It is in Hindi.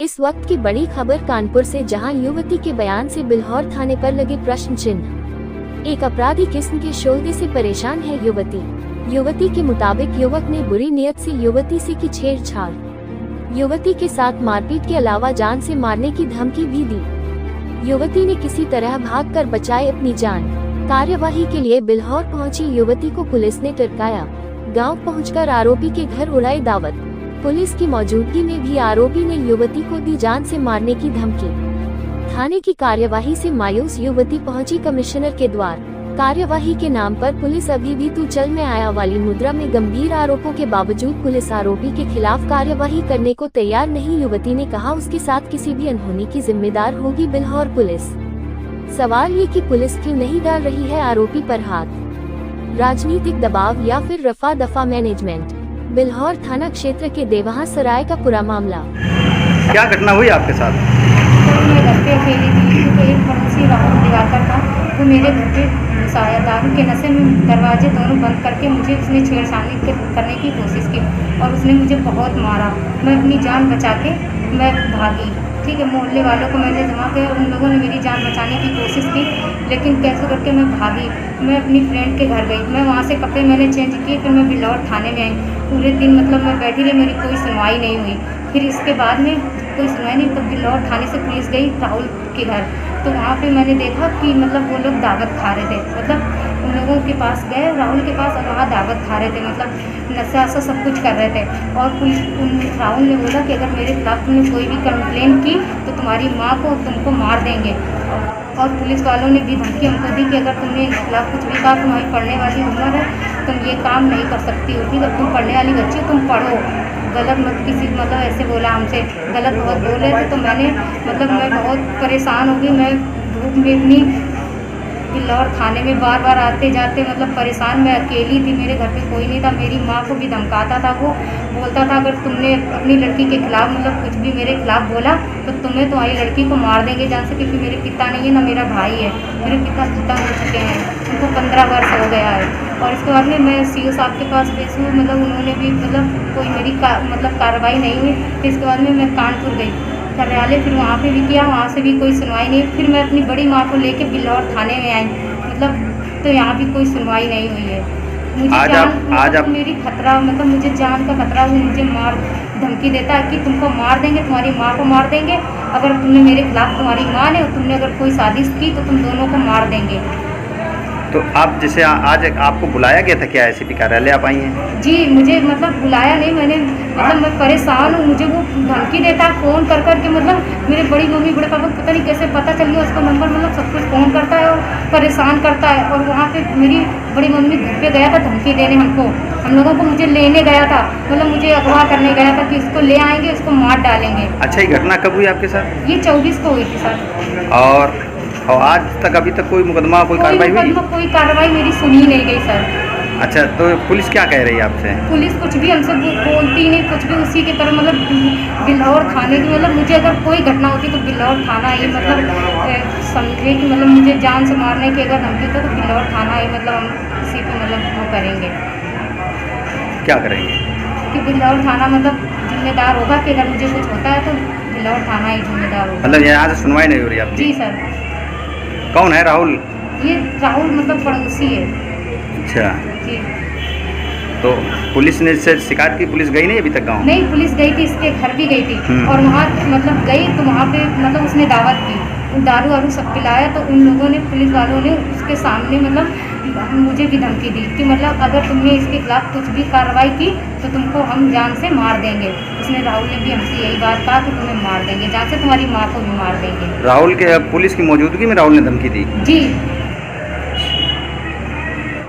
इस वक्त की बड़ी खबर कानपुर से, जहां युवती के बयान से बिल्हौर थाने पर लगे प्रश्न चिन्ह। एक अपराधी किस्म के शोरगुल से परेशान है युवती के मुताबिक युवक ने बुरी नीयत से युवती से की छेड़छाड़। युवती के साथ मारपीट के अलावा जान से मारने की धमकी भी दी। युवती ने किसी तरह भागकर बचाई अपनी जान। कार्यवाही के लिए बिल्हौर पहुंची युवती को पुलिस ने टरकाया। गांव पहुंचकर आरोपी के घर उड़ाई दावत। पुलिस की मौजूदगी में भी आरोपी ने युवती को दी जान से मारने की धमकी। थाने की कार्यवाही से मायूस युवती पहुंची कमिश्नर के द्वार। कार्यवाही के नाम पर पुलिस अभी भी तू चल में आया वाली मुद्रा में गंभीर आरोपों के बावजूद पुलिस आरोपी के खिलाफ कार्यवाही करने को तैयार नहीं। युवती ने कहा उसके साथ किसी भी अनहोनी की जिम्मेदार होगी बिल्हौर पुलिस। सवाल ये कि पुलिस क्यों नहीं डाल रही है आरोपी पर हाथ? राजनीतिक दबाव या फिर रफा दफा मैनेजमेंट? बिल्हौर थाना क्षेत्र के देवहा सराय का पूरा मामला। क्या घटना हुई आपके साथ? मैं घर पे अकेली थी, तो एक पड़ोसी राहुल दिवाकर था, वो मेरे घर पे घुसाया। दारू के नशे में दरवाजे दोनों बंद करके मुझे उसने छेड़छाड़ी करने की कोशिश की और उसने मुझे बहुत मारा। मैं अपनी जान बचा के मैं भागी। ठीक है, मोहल्ले वालों को मैंने जमा किया, उन लोगों ने मेरी जान बचाने की कोशिश की, लेकिन कैसे करके मैं भागी। मैं अपनी फ्रेंड के घर गई, मैं वहाँ से कपड़े मैंने चेंज किए, फिर मैं बिल्हौर थाने में आई। पूरे दिन मतलब मैं बैठी रही, मेरी कोई सुनवाई नहीं हुई। फिर इसके बाद में कोई सुनवाई नहीं, तब बिल्हौर थाने से पुलिस गई राहुल के घर, तो वहाँ पे मैंने देखा कि मतलब वो लोग दावत खा रहे थे। मतलब उन लोगों के पास गए, राहुल के पास, और वहाँ दावत खा रहे थे, मतलब नशा वशा सब कुछ कर रहे थे। और पुलिस राहुल ने बोला कि अगर मेरे खिलाफ तुमने कोई भी कंप्लेन की तो तुम्हारी माँ को तुमको मार देंगे। और पुलिस वालों ने भी धमकी हमको दी कि अगर तुमने इसके खिलाफ कुछ भी कहा, तुम्हारी पढ़ने वाली उम्र है, तुम ये काम नहीं कर सकती हो। ठीक है, तुम पढ़ने वाली बच्ची हो, तुम पढ़ो, गलत मत किसी मतलब ऐसे बोला हमसे, गलत बहुत बोले थे। तो मैंने मतलब मैं बहुत परेशान हो गई। मैं धूप में इतनी बिल्हौर थाने में बार बार आते जाते मतलब परेशान। मैं अकेली थी, मेरे घर पे कोई नहीं था। मेरी माँ को भी धमकाता था, वो बोलता था अगर तुमने अपनी लड़की के खिलाफ मतलब कुछ भी मेरे खिलाफ बोला तो तुम्हें तुम्हारी लड़की को मार देंगे जान से, क्योंकि मेरे पिता नहीं है ना मेरा भाई है। मेरे पिता खत्म हो चुके हैं, उनको 15 वर्ष हो गया है। और इसके बाद में मैं सीओ साहब के पास पेश हुई, मतलब उन्होंने भी मतलब कोई मेरी मतलब कार्रवाई नहीं हुई। फिर इसके बाद में मैं कानपुर गई कार्यालय, फिर वहाँ पे भी किया, वहाँ से भी कोई सुनवाई नहीं। फिर मैं अपनी बड़ी माँ को लेके बिल्हौर थाने में आई, मतलब तो यहाँ भी कोई सुनवाई नहीं हुई है। मुझे आज आप मेरी खतरा मतलब मुझे जान का खतरा, वो मुझे मार धमकी देता है कि तुमको मार देंगे, तुम्हारी माँ को मार देंगे, अगर तुमने मेरे खिलाफ तुम्हारी माँ ने तुमने अगर कोई साजिश की तो तुम दोनों को मार देंगे। तो आप जैसे आज आपको बुलाया गया था क्या एसीपी कार्यालय, आप आई हैं? जी, मुझे मतलब बुलाया नहीं, मैंने मतलब मैं परेशान हूँ। मुझे वो धमकी देता है फ़ोन कर करके, मतलब मेरे बड़ी मम्मी बड़े पापा को पता नहीं कैसे पता चल गया उसका नंबर, मतलब सब कुछ फ़ोन करता है और परेशान करता है। और वहाँ पे मेरी बड़ी मम्मी घर पे गया था धमकी देने हमको, हम लोगों को, मुझे लेने गया था, मतलब मुझे अगवा करने गया था कि इसको ले आएंगे, इसको मार डालेंगे। अच्छा, ये घटना कब हुई आपके साथ? ये 24 को हुई थी सर। और आज तक अभी तक कोई मुकदमा कोई कार्रवाई हुई? कोई कार्रवाई मेरी सुनी नहीं गई सर। अच्छा, तो पुलिस क्या कह रही है आपसे? पुलिस कुछ भी हमसे बोलती नहीं, कुछ भी उसी की तरह, मतलब बिल्हौर थाने की, मतलब मुझे अगर कोई घटना होती तो बिल्हौर थाना ही मतलब समझे कि मतलब मुझे जान से मारने की अगर धमकी तो बिल्हौर थाना ही मतलब हम इसी पे मतलब वो करेंगे। क्या करेंगे? कि बिल्हौर थाना मतलब जिम्मेदार होगा कि अगर मुझे कुछ होता है तो बिल्हौर थाना ही जिम्मेदार होगा। मतलब यहाँ से सुनवाई नहीं हो रही आपकी? जी सर। कौन है राहुल? ये राहुल मतलब पड़ोसी है। अच्छा जी। तो पुलिस ने से शिकायत की, पुलिस गई नहीं अभी तक गाँव? नहीं, पुलिस गई थी, इसके घर भी गई थी और वहाँ मतलब गई तो वहाँ पे मतलब उसने दावत की, दारू वारू सब पिलाया। तो उन लोगों ने, पुलिस वालों ने उसके सामने मतलब मुझे भी धमकी दी कि मतलब अगर तुमने इसके खिलाफ कुछ भी कार्रवाई की तो तुमको हम जान से मार देंगे। उसने राहुल ने भी हमसे यही बात कहा कि तुम्हें मार देंगे जान से, तुम्हारी माँ को भी मार देंगे। राहुल के पुलिस की मौजूदगी में राहुल ने धमकी दी? जी।